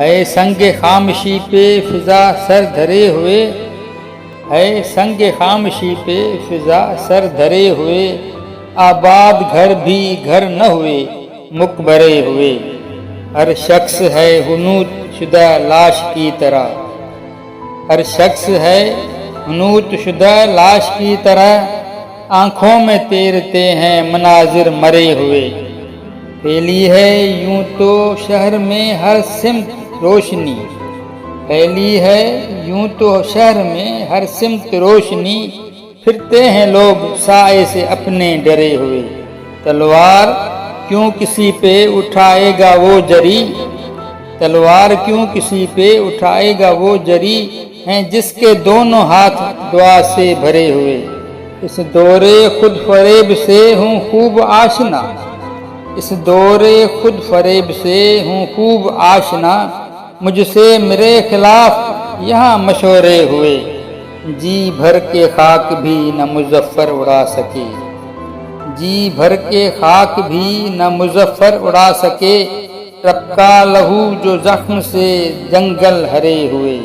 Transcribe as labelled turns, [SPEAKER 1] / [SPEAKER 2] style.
[SPEAKER 1] اے سنگ خامشی پہ فضا سر دھرے ہوئے، اے سنگ خامشی پہ فضا سر دھرے ہوئے، آباد گھر بھی گھر نہ ہوئے مقبرے ہوئے، ہر شخص ہے حنوط شدہ لاش کی طرح، ہر شخص ہے حنوط شدہ لاش کی طرح، آنکھوں میں تیرتے ہیں مناظر مرے ہوئے، پھیلی ہے یوں تو شہر میں ہر سمت روشنی، پھیلی ہے یوں تو شہر میں ہر سمت روشنی، پھرتے ہیں لوگ سائے سے اپنے ڈرے ہوئے، تلوار کیوں کسی پہ اٹھائے گا وہ جری، تلوار کیوں کسی پہ اٹھائے گا وہ جری، ہیں جس کے دونوں ہاتھ دعا سے بھرے ہوئے، اس دور خود فریب سے ہوں خوب آشنا، اس دور خود فریب سے ہوں خوب آشنا، مجھ سے میرے خلاف یہاں مشورے ہوئے، جی بھر کے خاک بھی نہ مظفر اڑا سکے، جی بھر کے خاک بھی نہ مظفر اڑا سکے، ٹپکا لہو جو زخم سے جنگل ہرے ہوئے۔